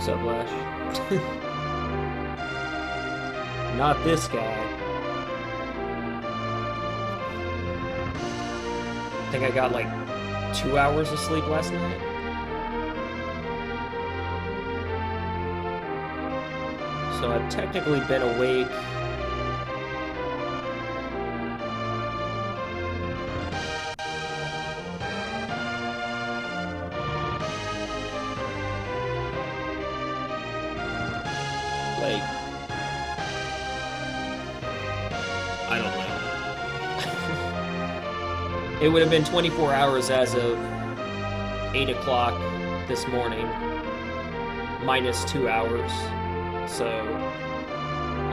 What's up, Lash? Not this guy. I think I got like 2 hours of sleep last night. So I've technically been awake like, I don't know. It would have been 24 hours as of 8 o'clock this morning, minus 2 hours. So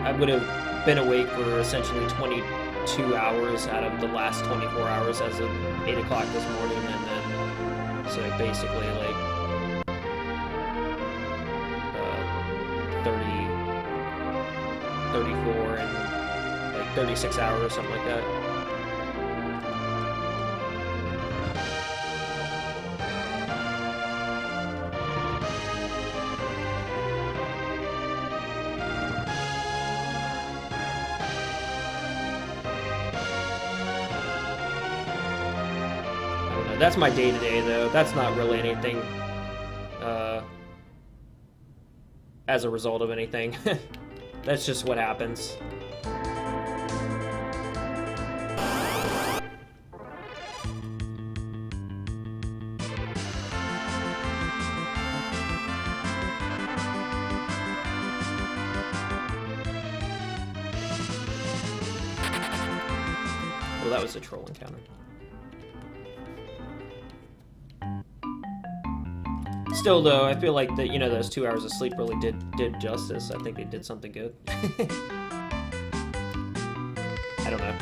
I would have been awake for essentially 22 hours out of the last 24 hours as of 8 o'clock this morning, and then, so basically, like, 30, 34, and like 36 hours or something like that. That's my day-to-day, though. That's not really anything as a result of anything. That's just what happens. Well, that was a troll encounter. Still, though, I feel like that, you know, those 2 hours of sleep really did justice. I think they did something good. I don't know.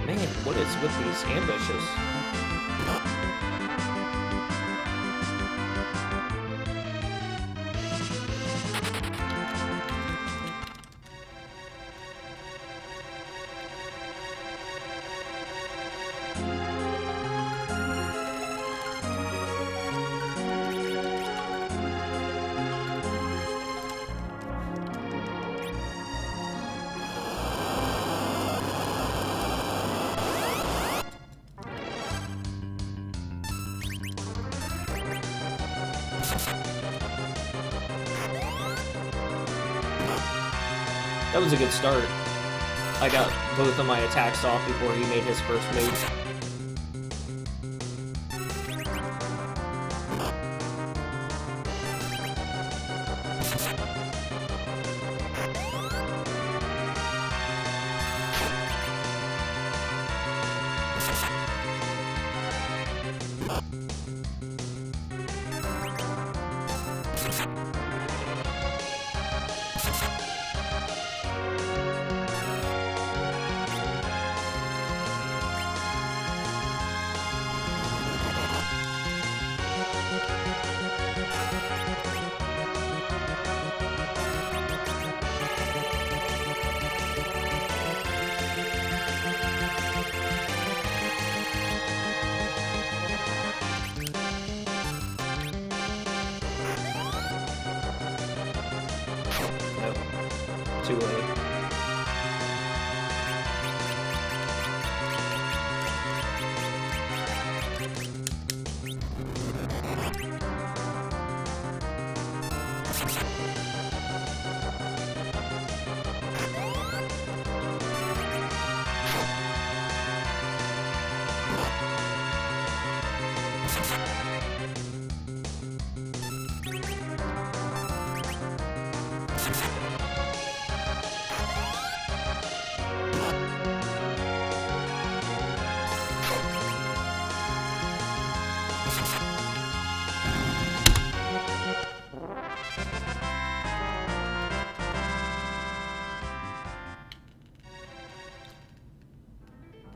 Man, what is with these ambushes? That was a good start. I got both of my attacks off before he made his first move. Too early.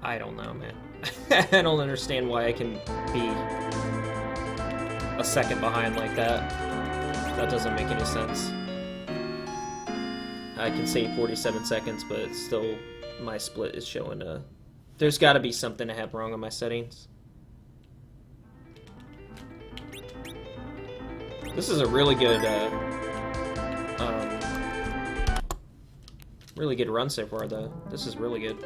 I don't know, man. I don't understand why I can be a second behind like that. That doesn't make any sense. I can say 47 seconds, but it's still, my split is showing there's got to be something I have wrong on my settings. This is a really good run so far, though. This is really good.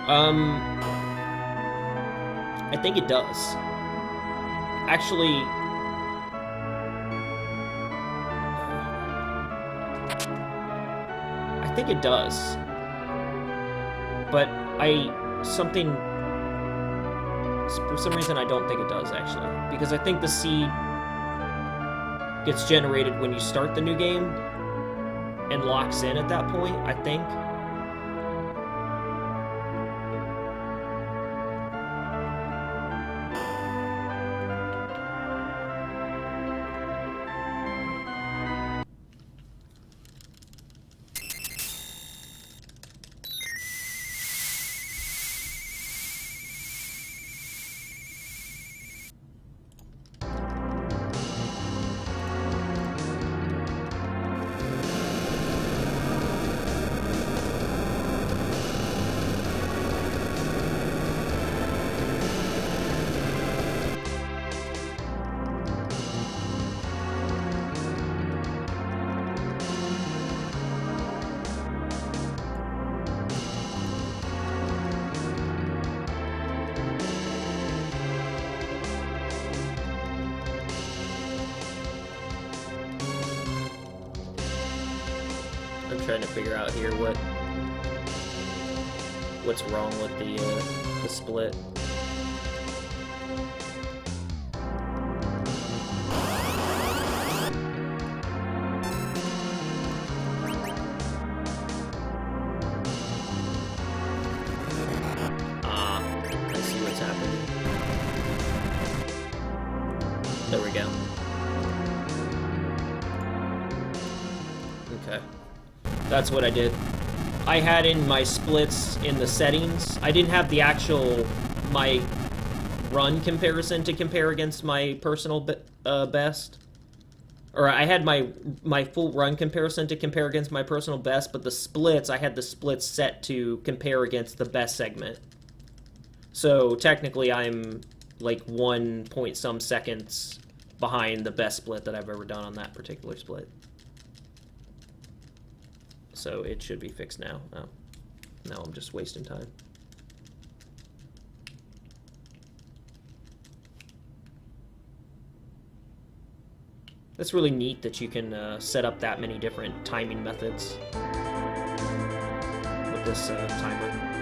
I think it does. Actually, I think it does. But for some reason I don't think it does, actually. Because I think the seed gets generated when you start the new game and locks in at that point, I think. I'm trying to figure out here what's wrong with the split. Ah, I see what's happening. There we go. Okay. That's what I did. I had in my splits in the settings. I didn't have the actual, my run comparison to compare against my personal best. Or I had my full run comparison to compare against my personal best, but the splits, I had the splits set to compare against the best segment. So technically I'm like 1 point some seconds behind the best split that I've ever done on that particular split. So it should be fixed now. Oh, now I'm just wasting time. That's really neat that you can set up that many different timing methods with this timer.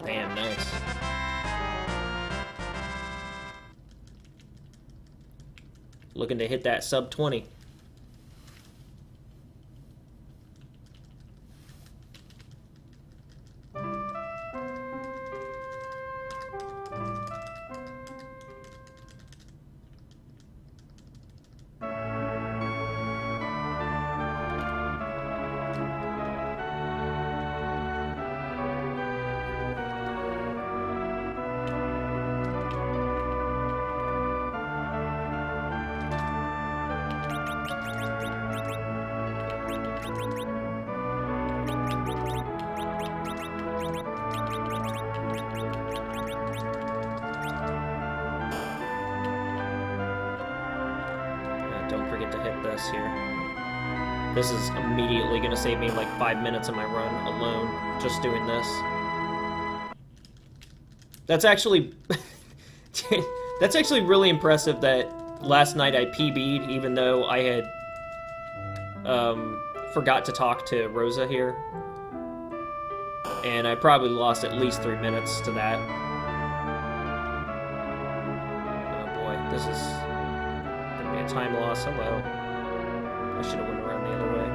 Damn, nice. Looking to hit that sub 20. Don't forget to hit this here. This is immediately going to save me like 5 minutes of my run alone, just doing this. That's actually... that's actually really impressive that last night I PB'd, even though I had forgot to talk to Rosa here. And I probably lost at least 3 minutes to that. Oh boy, this is gonna be a time loss. Hello. I should have went around the other way.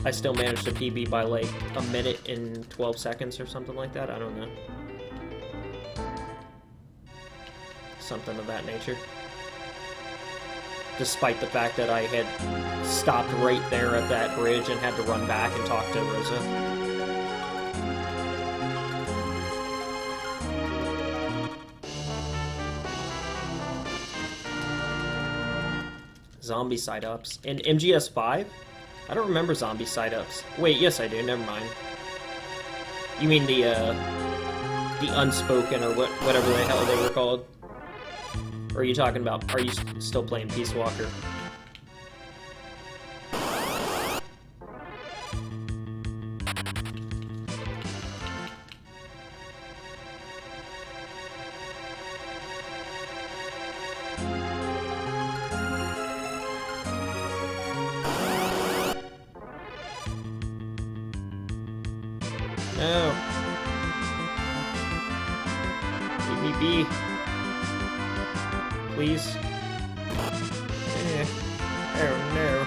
I still managed to PB by like a minute and 12 seconds or something like that. I don't know. Something of that nature. Despite the fact that I had stopped right there at that bridge and had to run back and talk to Rosa. Zombie side-ups. In MGS5? I don't remember zombie side-ups. Wait, yes I do, never mind. You mean the unspoken, or whatever the hell they were called? Or are you talking about, are you still playing Peace Walker? No. Leave me be. Please. Oh no.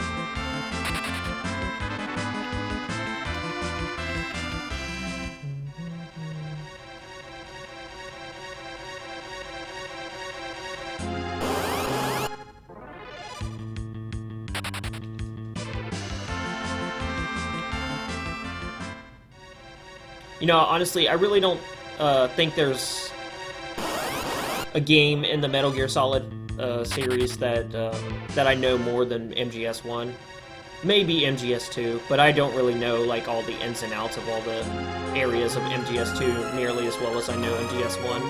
You know, honestly, I really don't think there's a game in the Metal Gear Solid series that that I know more than MGS1. Maybe MGS2, but I don't really know like all the ins and outs of all the areas of MGS2 nearly as well as I know MGS1.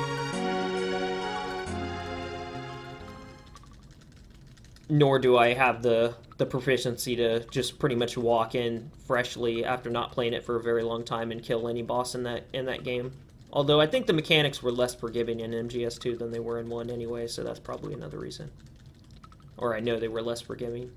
Nor do I have the proficiency to just pretty much walk in freshly after not playing it for a very long time and kill any boss in that game. Although I think the mechanics were less forgiving in MGS2 than they were in 1 anyway, so that's probably another reason. Or I know they were less forgiving.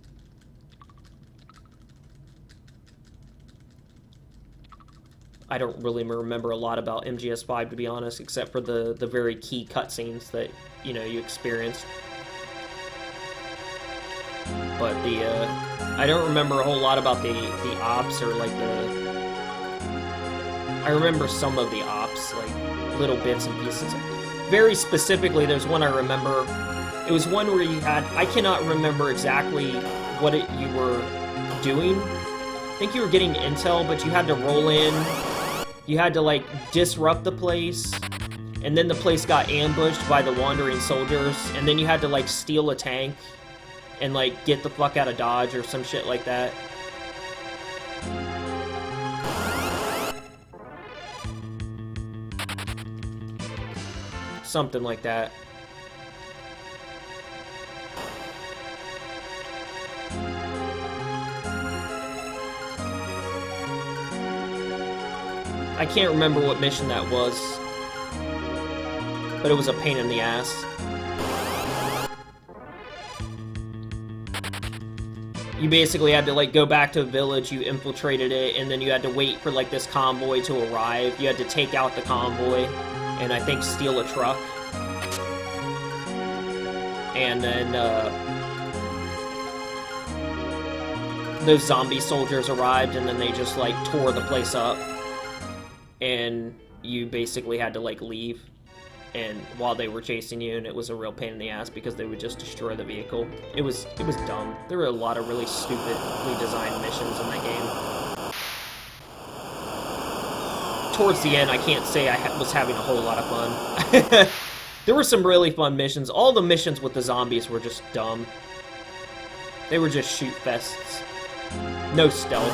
I don't really remember a lot about MGS5, to be honest, except for the very key cutscenes that, you know, you experienced. But I don't remember a whole lot about the ops or like I remember some of the ops, like little bits and pieces. Very specifically, there's one I remember. It was one where you had, I cannot remember exactly what you were doing. I think you were getting intel, but you had to roll in. You had to like disrupt the place, and then the place got ambushed by the wandering soldiers, and then you had to like steal a tank and like get the fuck out of Dodge or some shit like that. Something like that. I can't remember what mission that was, but it was a pain in the ass. You basically had to like go back to a village, you infiltrated it, and then you had to wait for like this convoy to arrive. You had to take out the convoy and I think steal a truck. And then those zombie soldiers arrived, and then they just like tore the place up, and you basically had to like leave. And while they were chasing you, and it was a real pain in the ass because they would just destroy the vehicle. It was dumb. There were a lot of really stupidly designed missions in that game. Towards the end, I can't say I was having a whole lot of fun. There were some really fun missions. All the missions with the zombies were just dumb. They were just shoot fests. No stealth.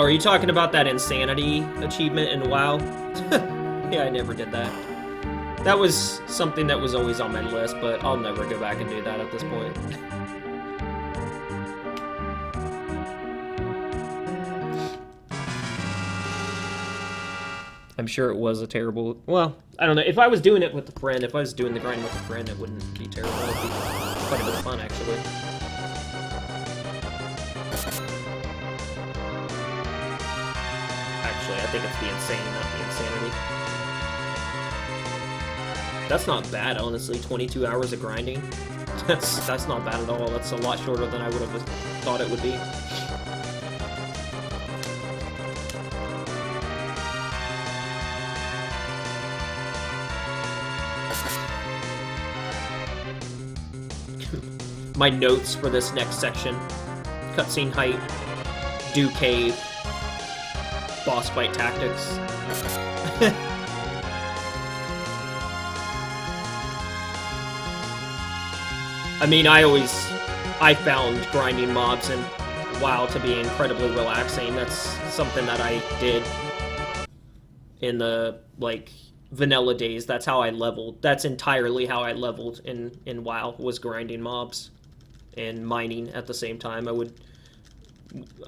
Oh, are you talking about that insanity achievement in WoW? Yeah, I never did that. That was something that was always on my list, but I'll never go back and do that at this point. I'm sure it was a terrible... Well, I don't know. If I was doing it with a friend, if I was doing the grind with a friend, it wouldn't be terrible. It would be quite a bit of fun, actually. Actually, I think it's the insane, not the insanity. That's not bad, honestly. 22 hours of grinding. That's not bad at all. That's a lot shorter than I would have thought it would be. My notes for this next section: cutscene height, do cave, boss fight tactics. I mean, I found grinding mobs in WoW to be incredibly relaxing. That's something that I did in the, like, vanilla days. That's how I leveled. That's entirely how I leveled in WoW, was grinding mobs and mining at the same time.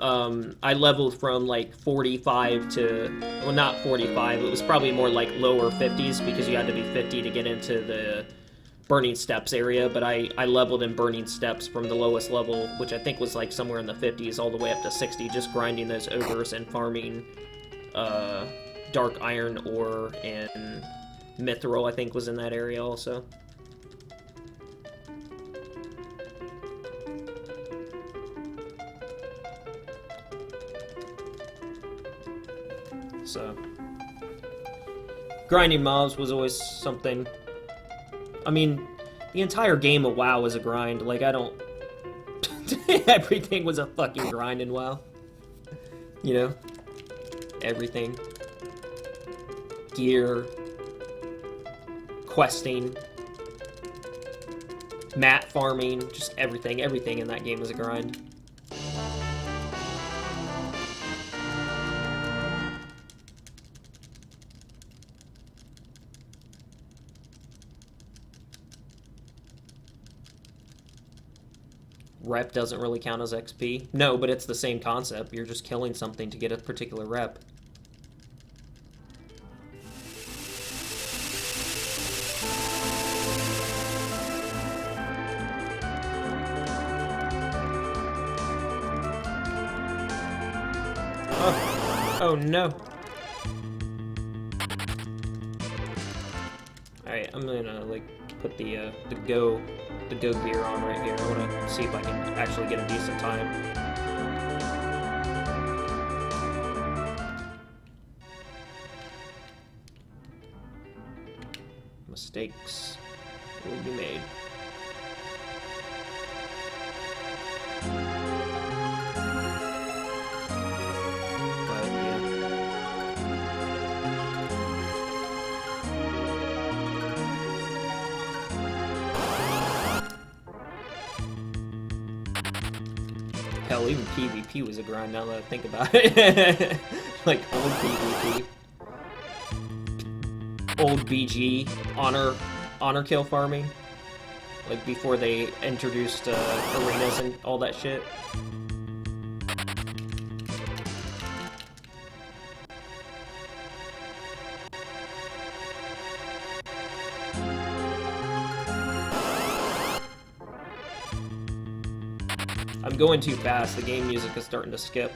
I leveled from like 45 to, well, not 45, it was probably more like lower 50s, because you had to be 50 to get into the Burning Steps area, but I leveled in Burning Steps from the lowest level, which I think was like somewhere in the 50s, all the way up to 60, just grinding those ogres and farming dark iron ore, and mithril, I think, was in that area also. So, grinding mobs was always something. I mean, the entire game of WoW was a grind. Like, I don't... Everything was a fucking grind in WoW. You know? Everything. Gear. Questing. Mat farming. Just everything. Everything in that game was a grind. Rep doesn't really count as XP. No, but it's the same concept. You're just killing something to get a particular rep. Oh no. Alright, I'm gonna like put the go gear on right here. I wanna see if I can actually get a decent time. Mistakes will be made. Hell, even PvP was a grind now that I think about it. Like, old PvP. Old BG, honor kill farming. Like, before they introduced arenas and all that shit. I'm going too fast. The game music is starting to skip.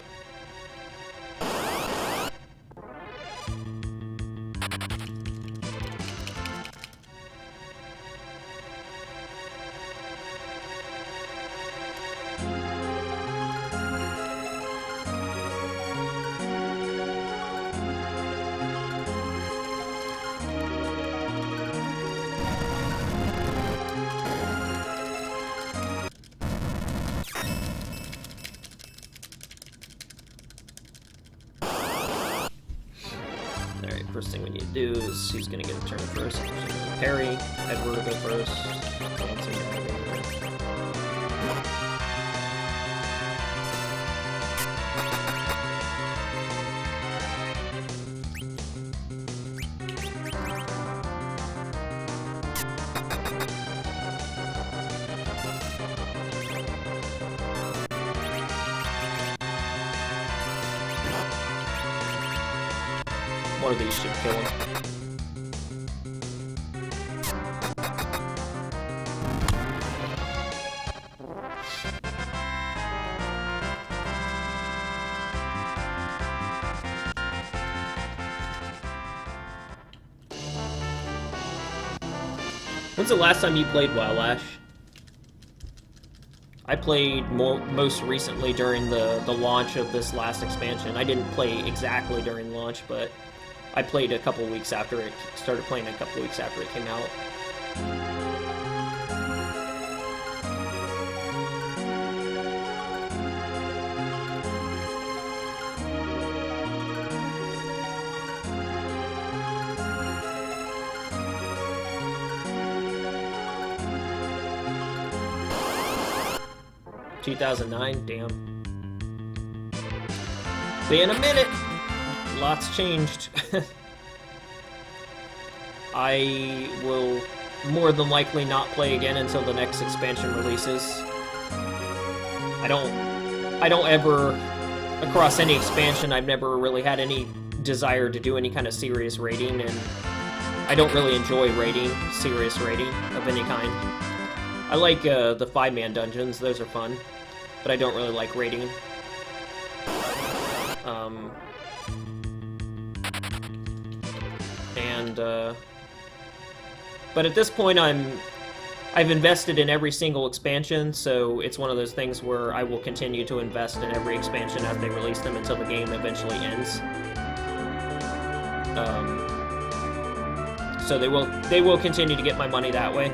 First thing we need to do is who's gonna get a turn first. Parry, Edward will go first. One of these should kill him. When's the last time you played WoW, Lash? I played most recently during the launch of this last expansion. I didn't play exactly during launch, but I played a couple weeks after it started playing a couple weeks after it came out. 2009, damn. Been a minute! Lots changed. I will more than likely not play again until the next expansion releases. I don't ever, across any expansion, I've never really had any desire to do any kind of serious raiding, and I don't really enjoy raiding, serious raiding of any kind. I like the 5-man dungeons, those are fun, but I don't really like raiding. But at this point I've invested in every single expansion, so it's one of those things where I will continue to invest in every expansion as they release them until the game eventually ends. So they will continue to get my money that way.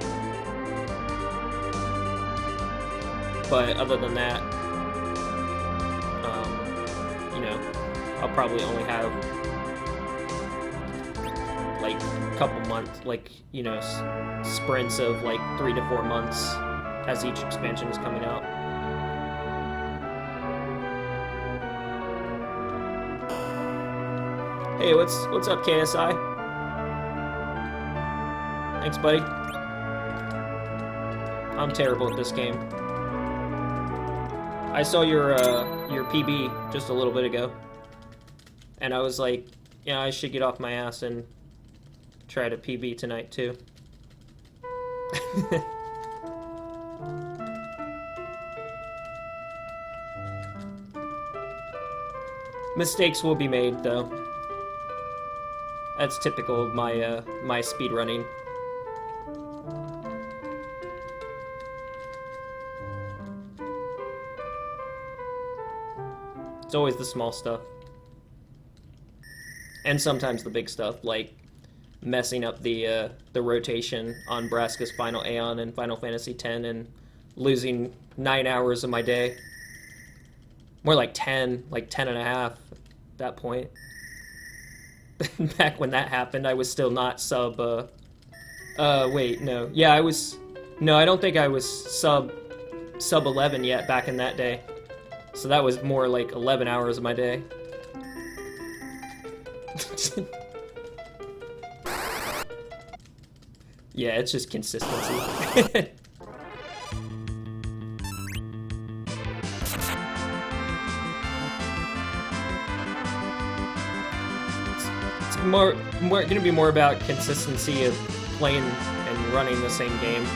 But other than that, you know, I'll probably only have like a couple months, like, you know, sprints of like 3 to 4 months as each expansion is coming out. Hey, what's up, KSI? Thanks, buddy. I'm terrible at this game. I saw your PB just a little bit ago, and I was like, yeah, I should get off my ass and try to PB tonight too. Mistakes will be made, though. That's typical of my my speedrunning. It's always the small stuff. And sometimes the big stuff, like messing up the rotation on Braska's Final Aeon in Final Fantasy X and losing 9 hours of my day. More like 10, like 10 and a half at that point. Back when that happened, I was still not sub, wait, no. Yeah, no, I don't think I was sub 11 yet back in that day. So that was more like 11 hours of my day. Yeah, it's just consistency. It's gonna be more about consistency of playing and running the same game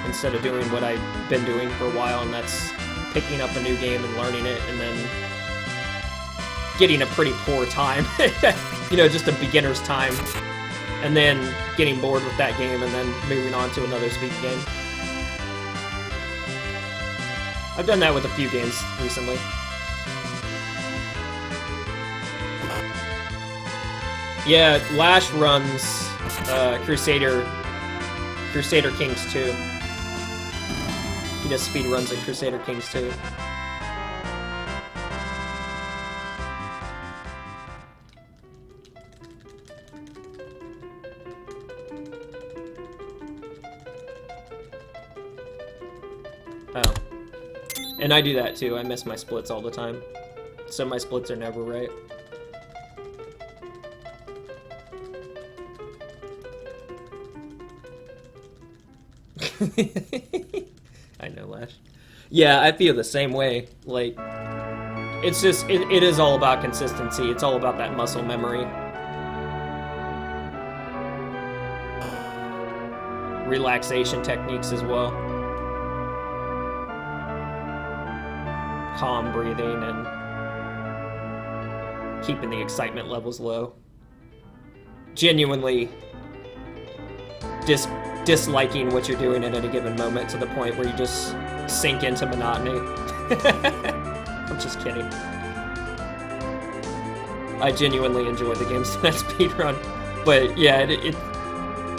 instead of doing what I've been doing for a while, and that's picking up a new game and learning it, and then getting a pretty poor time. You know, just a beginner's time. And then getting bored with that game and then moving on to another speed game. I've done that with a few games recently. Yeah, Lash runs Crusader Kings 2. He does speed runs at Crusader Kings 2. Oh. And I do that too. I miss my splits all the time. So my splits are never right. I know, Lash. Yeah, I feel the same way. Like, it's just, it is all about consistency. It's all about that muscle memory. relaxation techniques as well. Calm breathing and keeping the excitement levels low. Genuinely disliking what you're doing at any given moment to the point where you just sink into monotony. I'm just kidding. I genuinely enjoy the games that speedrun, but yeah,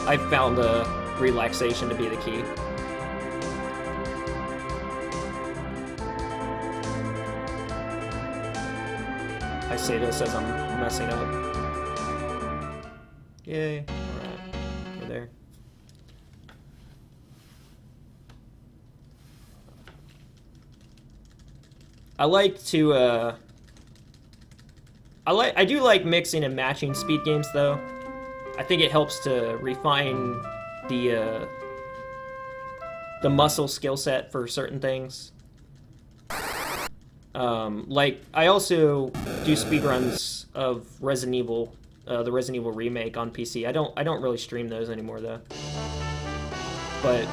I found relaxation to be the key. I say this as I'm messing up. Yay. Alright. You're there. I like to, I do like mixing and matching speed games, though. I think it helps to refine the muscle skill set for certain things. Like, I also do speedruns of Resident Evil, the Resident Evil remake on PC. I don't really stream those anymore, though. But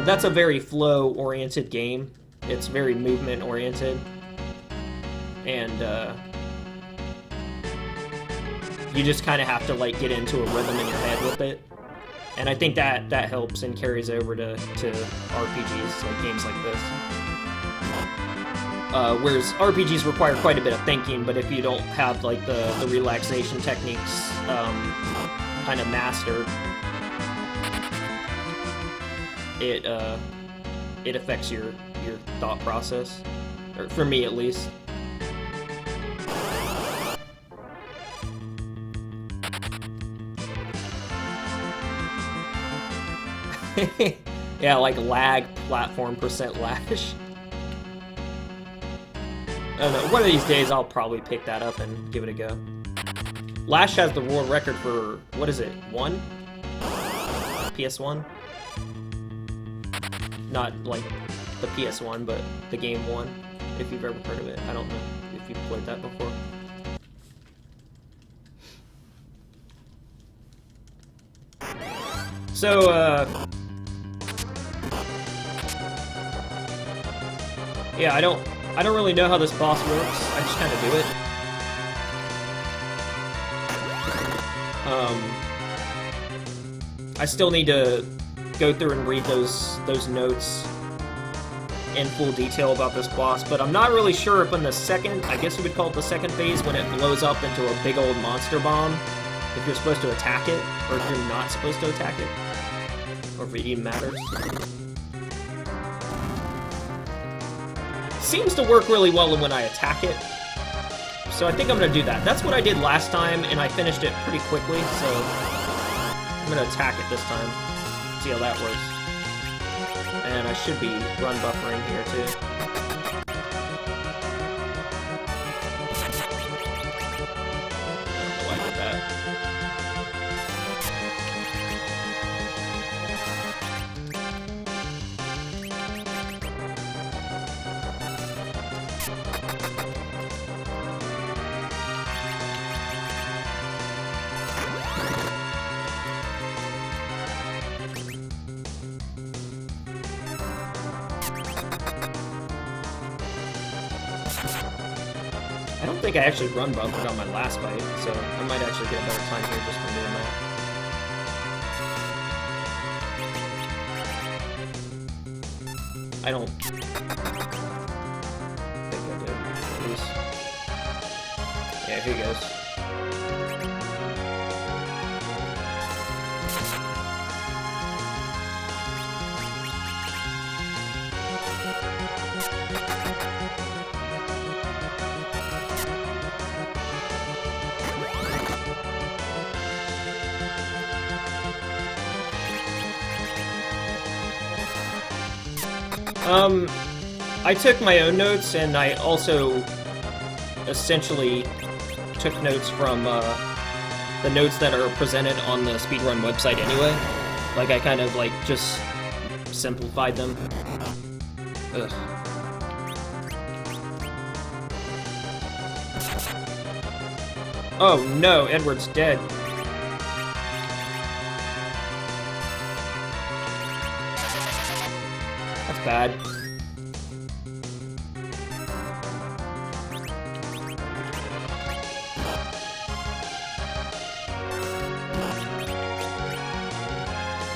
that's a very flow-oriented game. It's very movement-oriented. And you just kind of have to, like, get into a rhythm in your head with it. And I think that helps and carries over to RPGs, like games like this. Whereas RPGs require quite a bit of thinking, but if you don't have, like, the relaxation techniques kind of mastered, it affects your thought process, or for me at least. Yeah, like lag, platform, percent lash. I don't know, one of these days I'll probably pick that up and give it a go. Lash has the world record for, what is it, 1? PS1? Not like the PS1, but the game 1, if you've ever heard of it. I don't know if you've played that before. So, yeah, I don't really know how this boss works. I just kind of do it. I still need to go through and read those notes in full detail about this boss, but I'm not really sure if in the second, I guess you would call it the second phase, when it blows up into a big old monster bomb, if you're supposed to attack it, or if you're not supposed to attack it, or if it even matters. Seems to work really well when I attack it, so I think I'm gonna do that. That's what I did last time, and I finished it pretty quickly, so I'm gonna attack it this time, see how that works. And I should be run buffering here too. I don't know why I did that. I don't think I actually run buffered on my last fight, so I might actually get a better time here just from doing that. I don't think I did, at least. Yeah, here he goes. I took my own notes, and I also essentially took notes from the notes that are presented on the Speedrun website anyway. Like, I kind of, like, just simplified them. Ugh. Oh no, Edward's dead. That's bad.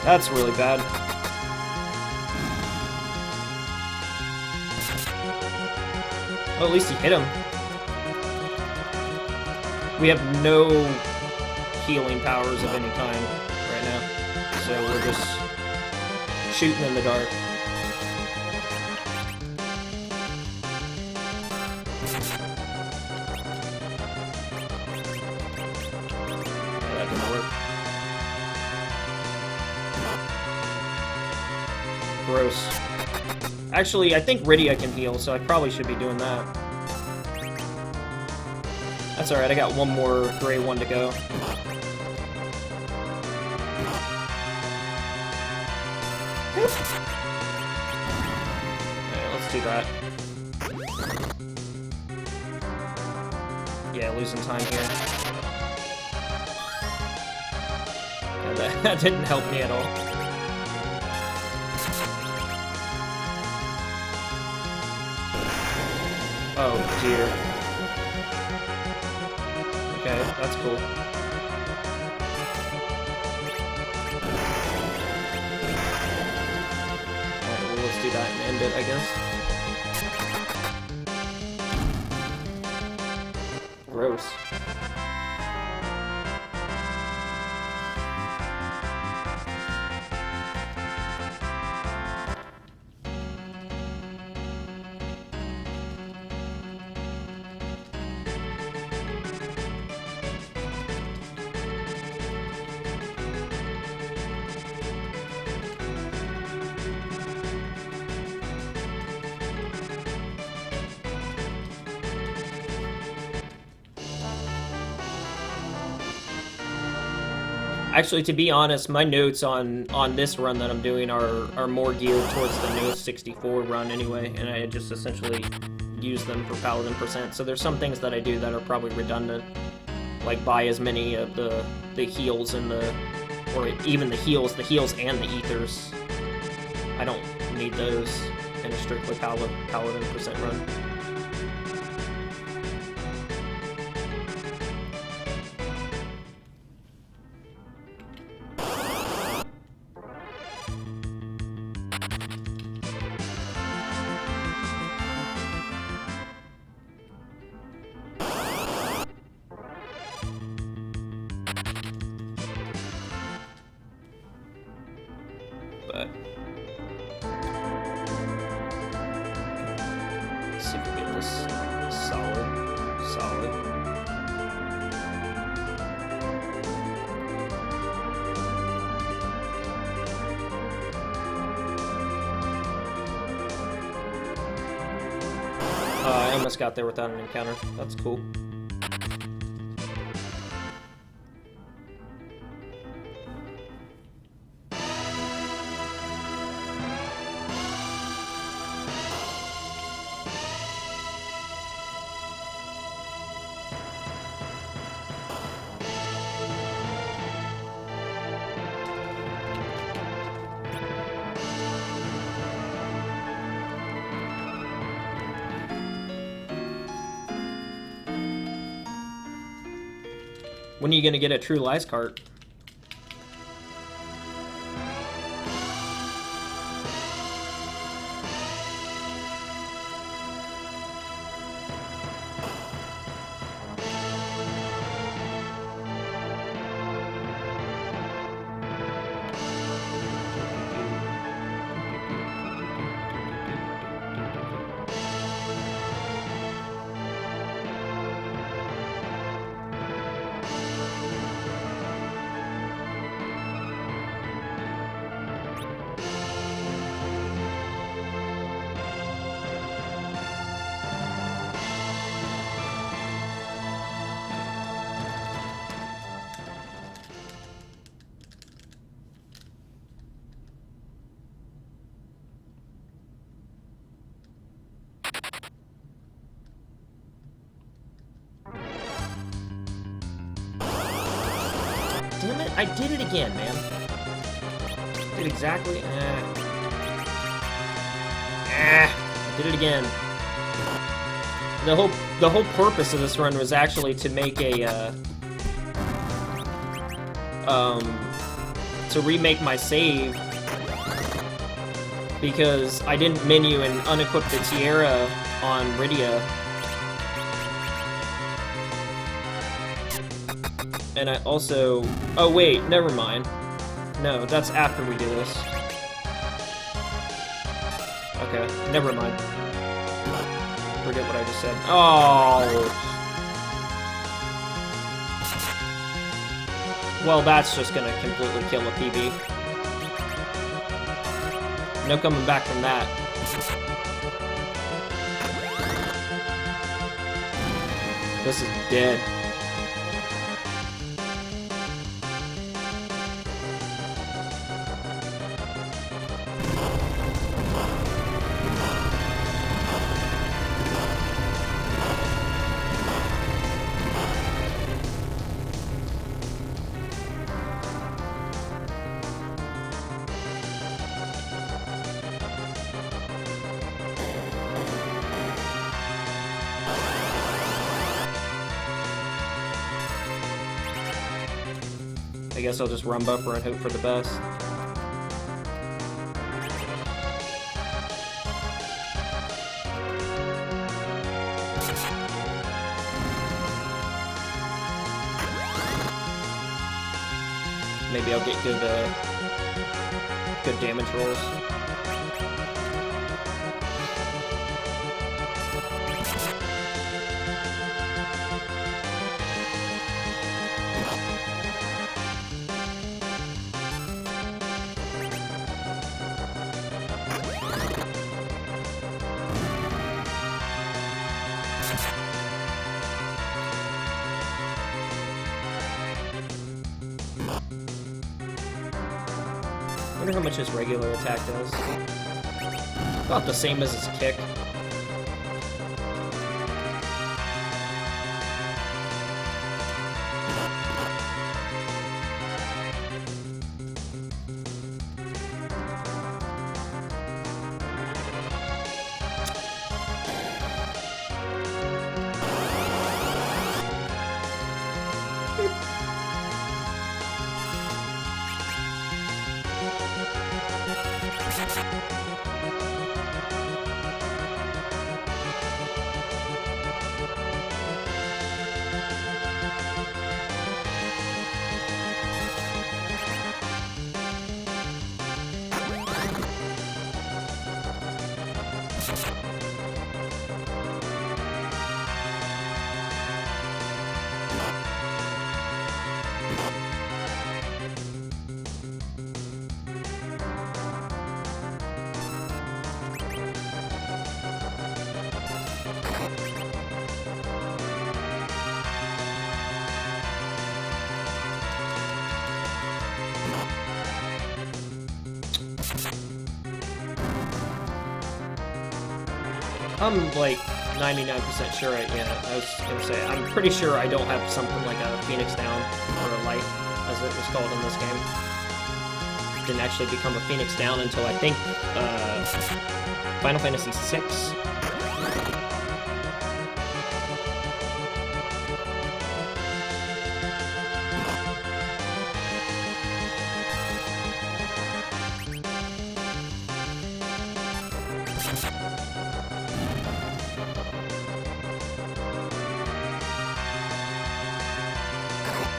That's really bad. Well, at least he hit him. We have no healing powers of any kind right now, so we're just shooting in the dark. Yeah, that didn't work. Gross. Actually, I think Rydia can heal, so I probably should be doing that. That's alright, I got one more gray one to go. Alright, let's do that. Yeah, losing time here. Yeah, that didn't help me at all. Oh, dear. Okay, that's cool. Alright, well, let's do that and end it, I guess. Gross. Actually, to be honest, my notes on this run that I'm doing are more geared towards the No 64 run anyway, and I just essentially use them for Paladin %. So there's some things that I do that are probably redundant, like buy as many of the heals and or even the heals and the ethers. I don't need those in a strictly Paladin % run. But let's see if we get this solid. I almost got there without an encounter. That's cool. When are you gonna get a True Lies cart? Damn it, I did it again, man. Did exactly... I did it again. The whole purpose of this run was actually to make a to remake my save, because I didn't menu and unequip the Tiara on Rydia. And I also... Oh wait, never mind. No, that's after we do this. Okay, never mind. Forget what I just said. Oh! Well, that's just gonna completely kill a PB. No coming back from that. This is dead. I guess I'll just run buffer and hope for the best. Maybe I'll get good damage rolls. I wonder how much his regular attack does. About the same as his kick. I'm like 99% sure I was gonna say, I'm pretty sure I don't have something like a Phoenix Down or a Light, as it was called in this game. Didn't actually become a Phoenix Down until I think Final Fantasy VI.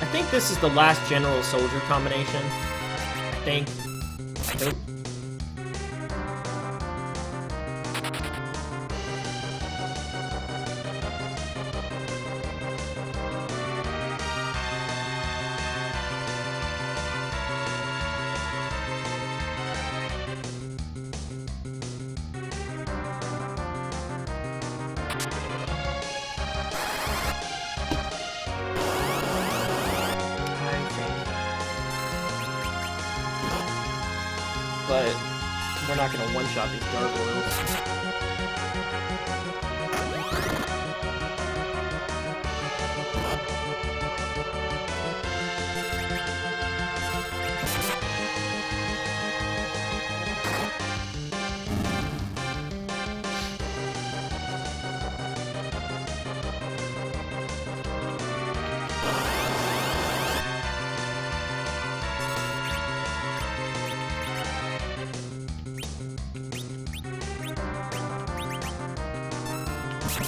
I think this is the last General Soldier combination. I think. Nope. But we're not going to one-shot these gargoyles. Why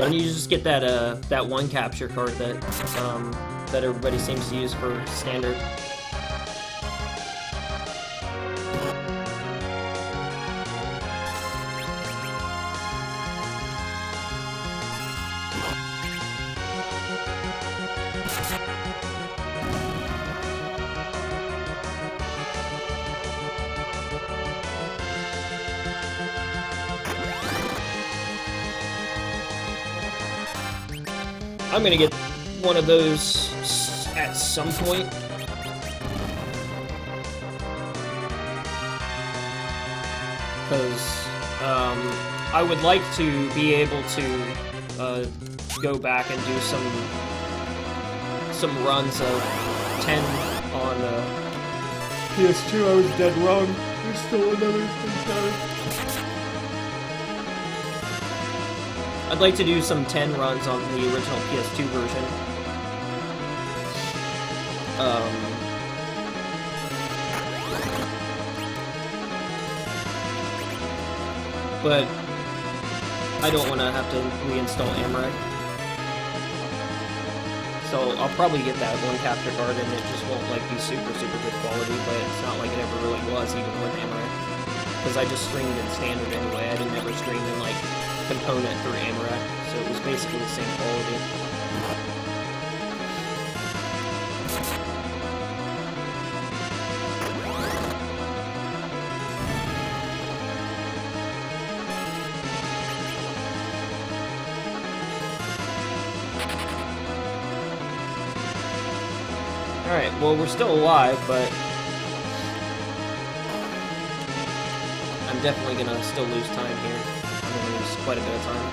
don't you just get that that one capture card that that everybody seems to use for standard? I'm gonna get one of those at some point. Because I would like to be able to go back and do some runs of 10 on PS2. I was dead wrong. There's still another thing. I'd like to do some 10 runs on the original PS2 version. But I don't want to have to reinstall Amaret. So I'll probably get that one capture card, and it just won't like be super good quality, but it's not like it ever really was, even with Amaret. Because I just streamed in standard anyway. I didn't ever stream in like component through Amaret, so it was basically the same quality. Alright, well, we're still alive, but I'm definitely gonna still lose time here. I'm gonna lose quite a bit of time.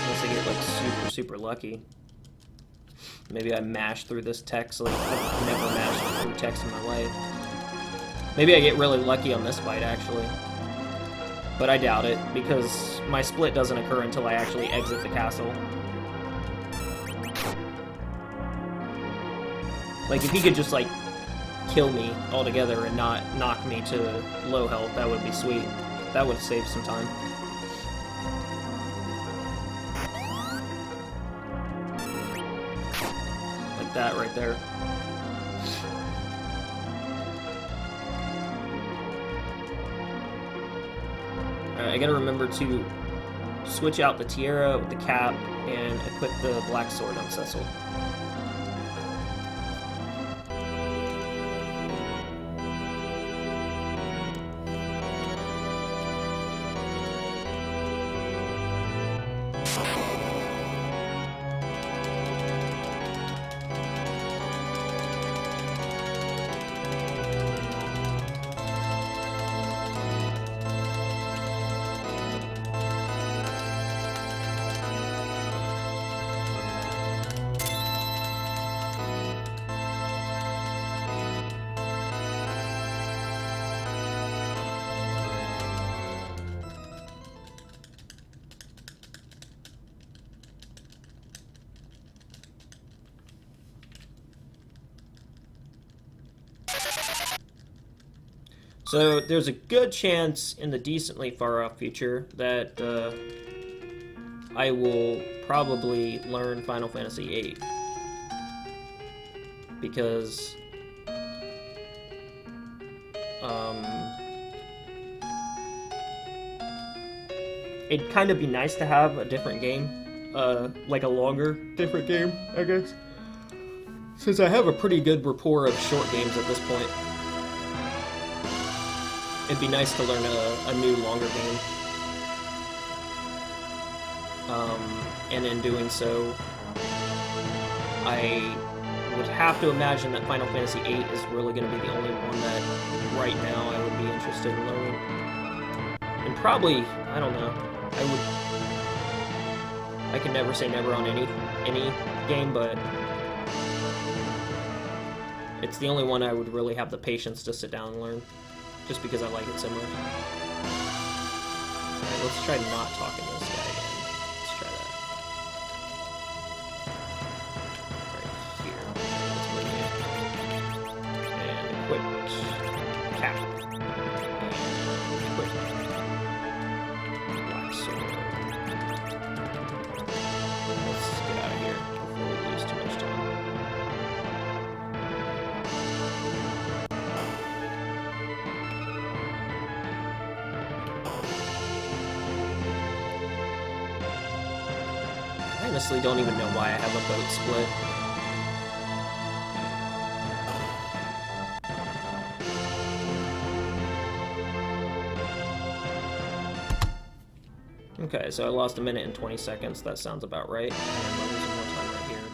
Unless I get, like, super lucky. Maybe I mash through this text, like, I've never mashed through text in my life. Maybe I get really lucky on this fight, actually. But I doubt it, because my split doesn't occur until I actually exit the castle. Like, if he could just, like, kill me altogether and not knock me to low health, that would be sweet. That would save some time. Like that right there. Alright, I gotta remember to switch out the tiara with the cap and equip the black sword on Cecil. So there's a good chance in the decently far off future that I will probably learn Final Fantasy VIII. Because it'd kind of be nice to have a different game, like a longer, different game, I guess. Since I have a pretty good rapport of short games at this point. It'd be nice to learn a new, longer game. And in doing so, I would have to imagine that Final Fantasy VIII is really going to be the only one that, right now, I would be interested in learning. And probably, I don't know, I can never say never on any game, but it's the only one I would really have the patience to sit down and learn. Just because I like it so much. Alright, let's try not talking to this guy again. Let's try that. cap. Equip. Black sword. Let's get out of here before we lose too much time. I honestly don't even know why I have a boat split. Okay, so I lost a minute and 20 seconds. That sounds about right. And I'm losing more time right here,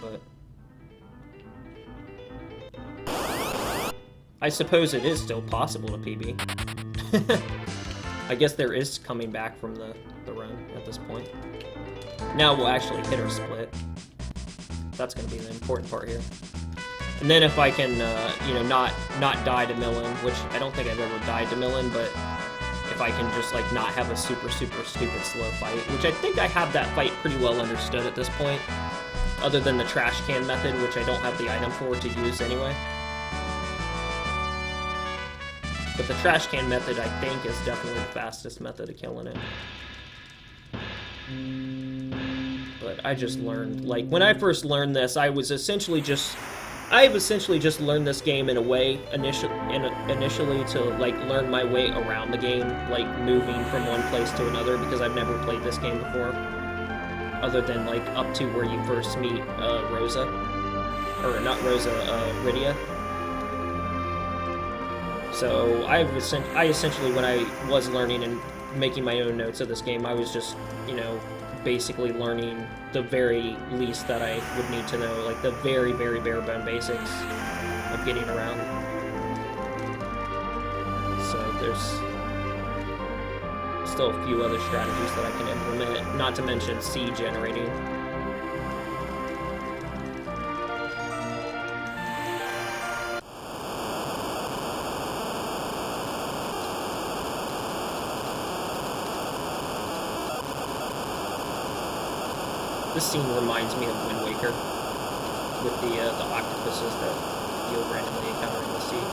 but I suppose it is still possible to PB. I guess there is coming back from the run at this point. Now we'll actually hit our split. That's going to be the important part here. And then if I can, you know, not die to Millen, which I don't think I've ever died to Millen, but if I can just, like, not have a super stupid slow fight, which I think I have that fight pretty well understood at this point, other than the trash can method, which I don't have the item for to use anyway. But the trash can method, I think, is definitely the fastest method of killing it. But I just learned, like, when I first learned this, I've essentially just learned this game in a way initially to, like, learn my way around the game, like moving from one place to another, because I've never played this game before, other than, like, up to where you first meet Rosa, or not Rosa, Rydia. So I essentially, when I was learning and making my own notes of this game, I was just, you know, basically learning the very least that I would need to know, like the very, very bare bone basics of getting around. So there's still a few other strategies that I can implement, not to mention seed generating. This scene reminds me of Wind Waker, with the octopuses that you'll randomly encounter in the sea.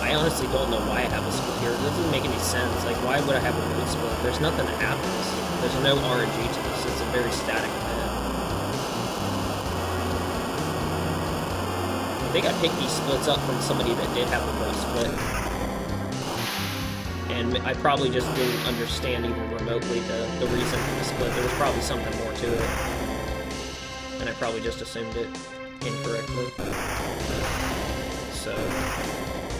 I honestly don't know why I have a split here. It doesn't make any sense. Like, why would I have a mood split? There's nothing that happens. There's no RNG to this. It's a very static event. I think I picked these splits up from somebody that did have a boat split. And I probably just didn't understand even remotely the reason for the split. There was probably something more to it. And I probably just assumed it incorrectly. So,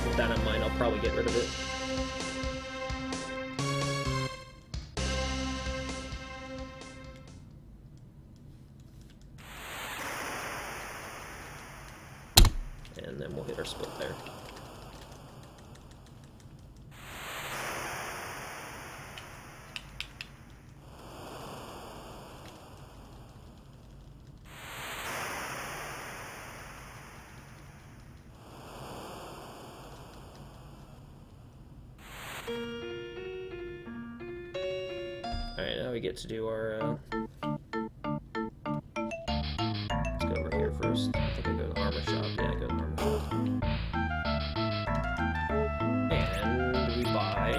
with that in mind, I'll probably get rid of it. And then we'll hit our split there. Alright, now we get to do our, let's go over here first. I think I go to the armor shop. Yeah, I go to the armor shop. And we buy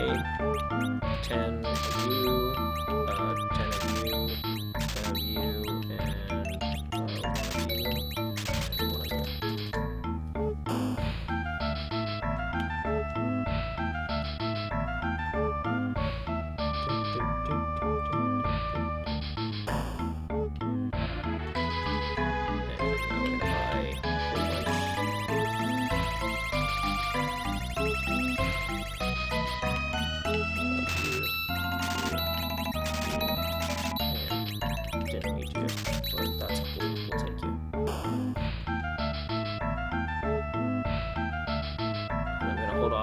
10 of you, 10 of you, 10 of you, and 1 of you, and 1 of you.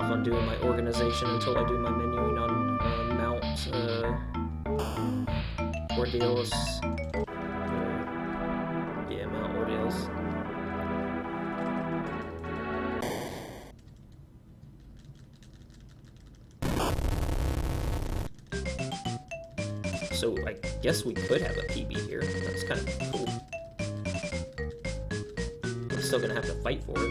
On doing my organization until I do my menuing on mount ordeals. Yeah, mount ordeals. So I guess we could have a PB here. That's kind of cool. I'm still gonna have to fight for it.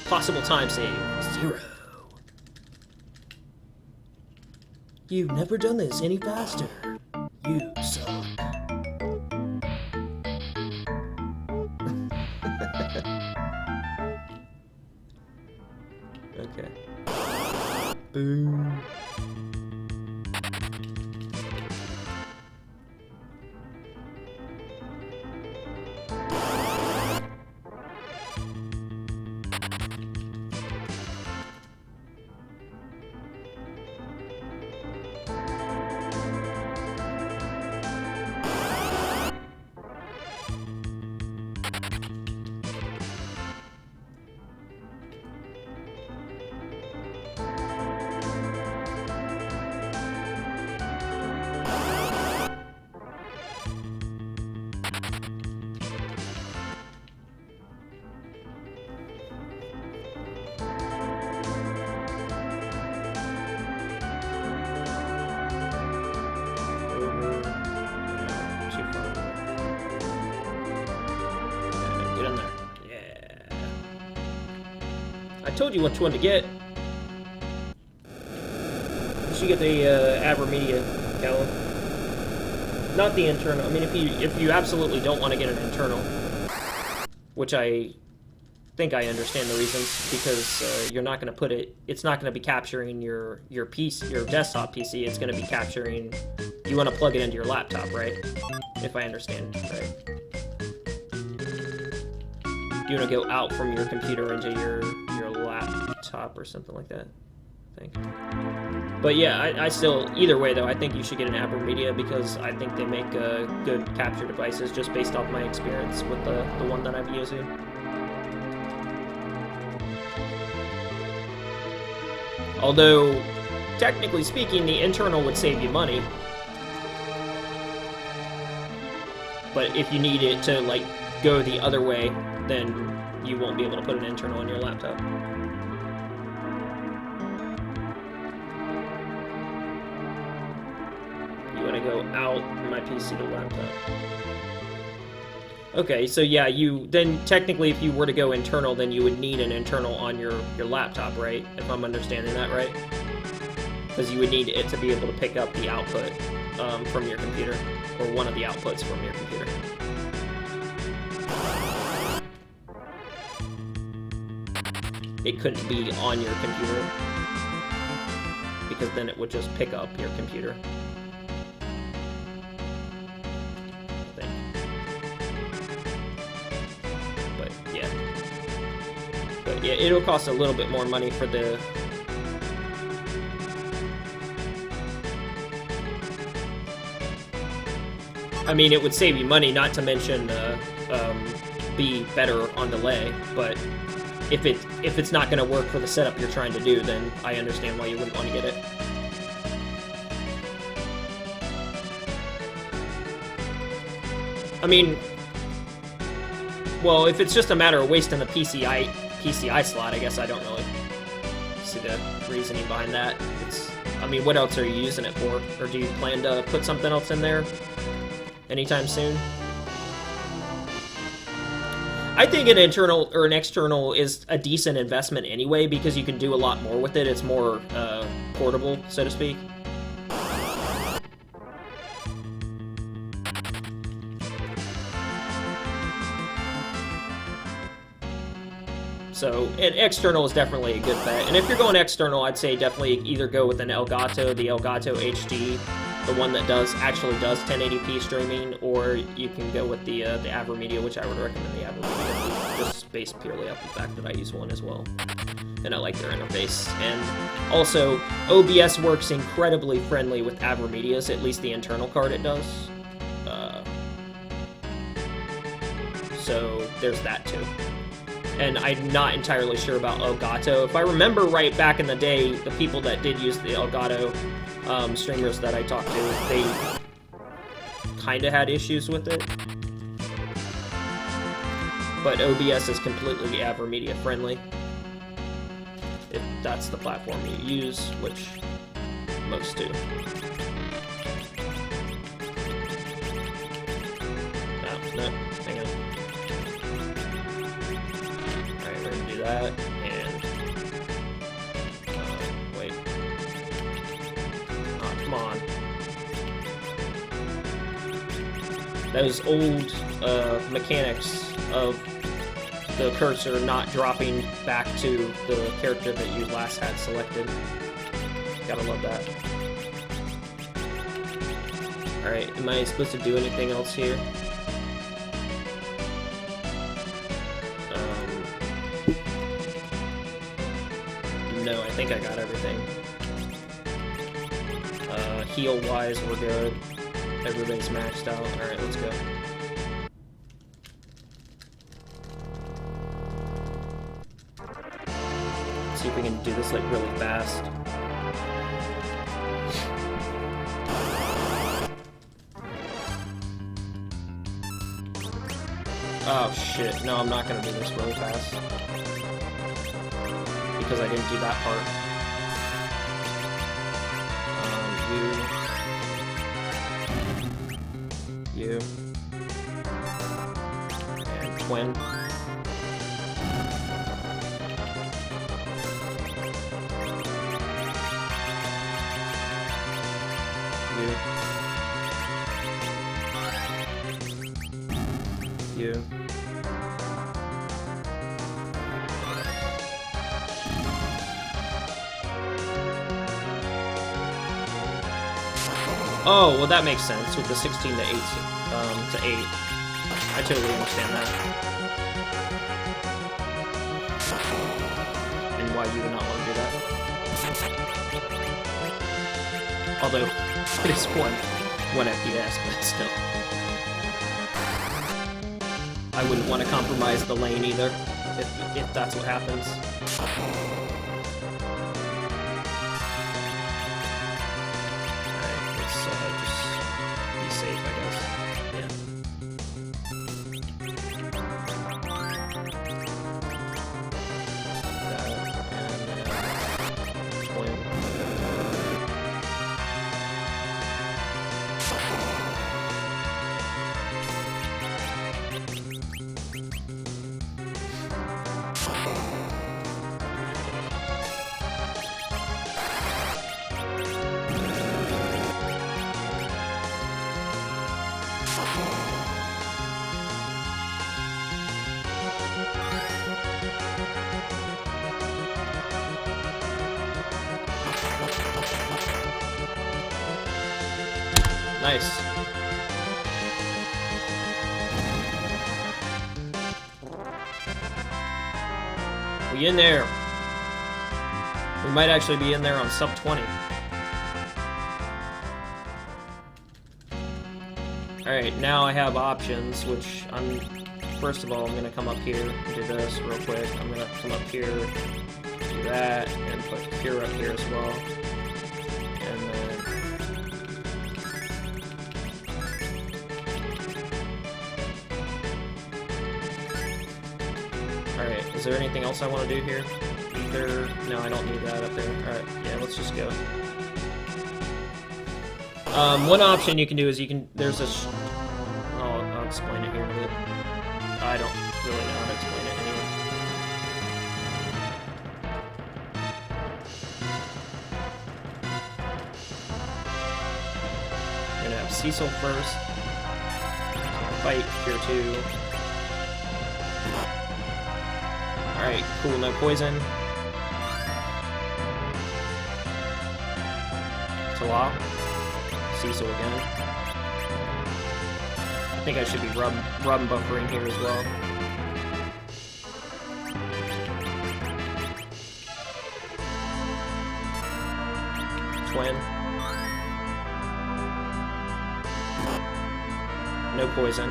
Possible time save, 0. You've never done this any faster. You suck. Okay. Boom. I told you which one to get. You should get the Avermedia, Callum. Not the internal. I mean, if you absolutely don't want to get an internal, which I think I understand the reasons, because you're not going to put it. It's not going to be capturing your PC, your desktop PC. It's going to be capturing. You want to plug it into your laptop, right? If I understand, right? You want to go out from your computer into your laptop or something like that, I think. But yeah, I still, either way though, I think you should get an Avermedia because I think they make good capture devices just based off my experience with the one that I've used. Although, technically speaking, the internal would save you money. But if you need it to, like, go the other way, then you won't be able to put an internal on your laptop. You want to go out from my PC to laptop. Okay, so yeah, then technically if you were to go internal, then you would need an internal on your laptop, right? If I'm understanding that right? Because you would need it to be able to pick up the output from your computer, or one of the outputs from your computer. It couldn't be on your computer, because then it would just pick up your computer. I think. But yeah, it'll cost a little bit more money for the... I mean, it would save you money, not to mention be better on delay, but if it's not going to work for the setup you're trying to do, then I understand why you wouldn't want to get it. I mean, well, if it's just a matter of wasting the PCI slot, I guess I don't really see the reasoning behind that. I mean, what else are you using it for? Or do you plan to put something else in there anytime soon? I think an internal or an external is a decent investment anyway, because you can do a lot more with it. It's more portable, so to speak. So an external is definitely a good bet. And if you're going external, I'd say definitely either go with an Elgato, the Elgato HD, the one that actually does 1080p streaming, or you can go with the Avermedia, which I would recommend the Avermedia, just based purely off the fact that I use one as well, and I like their interface. And also, OBS works incredibly friendly with Avermedias, at least the internal card it does. So there's that too. And I'm not entirely sure about Elgato. If I remember right, back in the day, the people that did use the Elgato streamers that I talked to, they kind of had issues with it. but OBS is completely AverMedia friendly. If that's the platform you use, which most do. No, hang on. Alright, we're gonna do that, and... wait. Oh, come on. Those old mechanics of the cursor not dropping back to the character that you last had selected. Gotta love that. Alright, am I supposed to do anything else here? No, I think I got everything. Heal-wise, we're good. Everything's maxed out. Alright, let's go. Let's see if we can do this, like, really fast. Oh, shit. No, I'm not gonna do this really fast. Because I didn't do that part. You. And twin. You. Oh, well that makes sense with the 16 to 8 to 8. I totally understand that. And why you would not want to do that. Although it is one FPS, but still. I wouldn't want to compromise the lane either, if that's what happens. Nice. We in there. We might actually be in there on sub 20. Alright, now I have options, which first of all, I'm gonna come up here and do this real quick. I'm gonna come up here, do that, and put Cure up here as well. And then... Alright, is there anything else I want to do here? Either... No, I don't need that up there. Alright, yeah, let's just go. One option you can do is you can... There's a... I'll explain it here in a bit. I don't really know how to explain it anyway. I'm gonna have Cecil first. Fight Cure 2. Alright, cool, no poison. Tala. Cecil again. I think I should be rub and buffering here as well. Twin. No poison.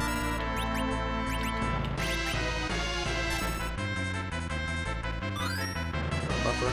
Buffer.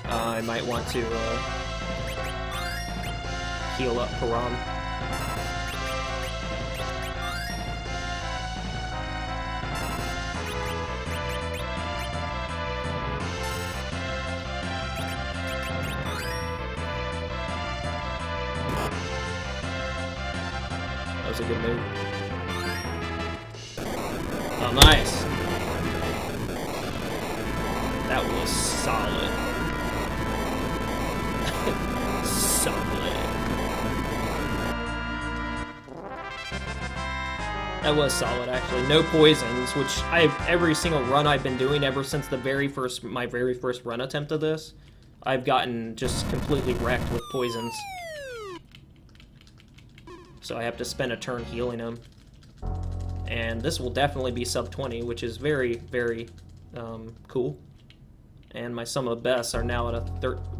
I might want to heal up Param. That was a good move. Oh, nice. That was solid. Solid. That was solid, actually. No poisons, which every single run I've been doing ever since my very first run attempt of this, I've gotten just completely wrecked with poisons. So I have to spend a turn healing him. And this will definitely be sub 20, which is very, very cool. And my sum of bests are now at a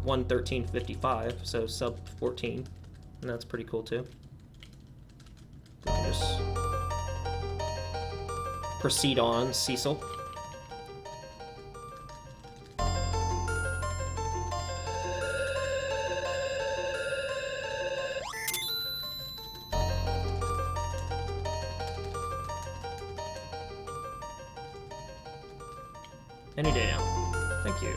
113.55, so sub 14. And that's pretty cool too. We can just proceed on, Cecil. Any day now. Thank you.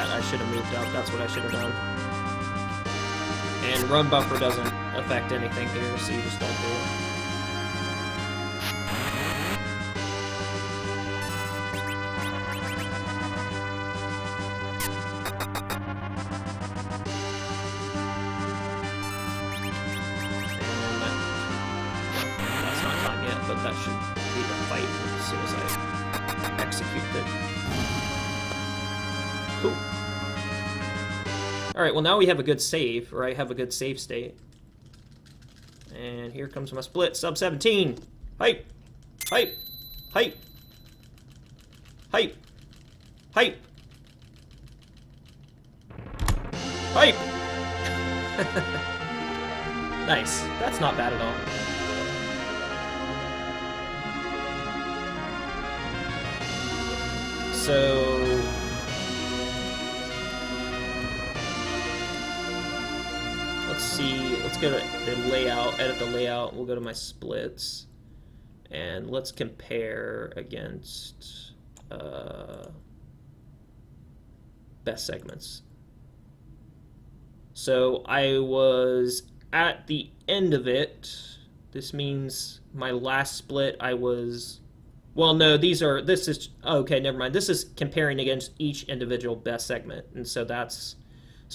I should have moved up. That's what I should have done. And run buffer doesn't affect anything here, so you just don't do it. That's not time yet, but that should be the fight as soon as I execute it. Cool. Alright, well now we have a good save, or I have a good save state. And here comes my split, sub 17! Hype! Hype! Hype! Hype! Hype! Hype! Nice. That's not bad at all. So... let's see, let's go to the layout, edit the layout, we'll go to my splits, and let's compare against best segments. So I was at the end of it. This means my last split I was, well no, this is, okay, never mind. This is comparing against each individual best segment, and so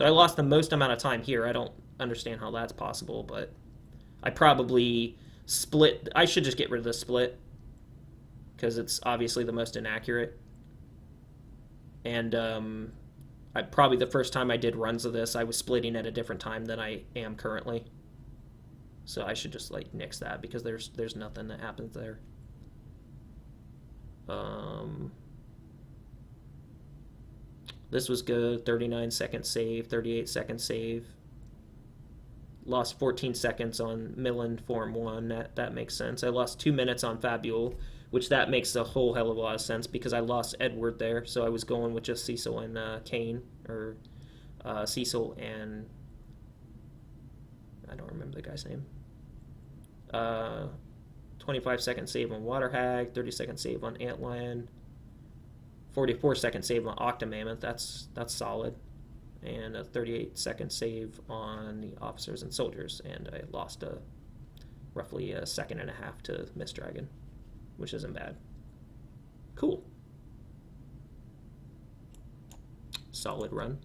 I lost the most amount of time here. I don't understand how that's possible, but I probably split. I should just get rid of the split because it's obviously the most inaccurate. And probably the first time I did runs of this, I was splitting at a different time than I am currently. So I should just like nix that because there's nothing that happens there. This was good. 39-second save, 38-second save. Lost 14 seconds on Millen Form 1. That makes sense. I lost 2 minutes on Fabule, which that makes a whole hell of a lot of sense because I lost Edward there, so I was going with just Cecil and Kane, or Cecil and I don't remember the guy's name. 25-second save on Water Hag, 30-second save on Antlion, 44-second save on Octomammoth. That's solid. And a 38-second save on the Officers and Soldiers, and I lost roughly a second and a half to Mist Dragon, which isn't bad. Cool. Solid run.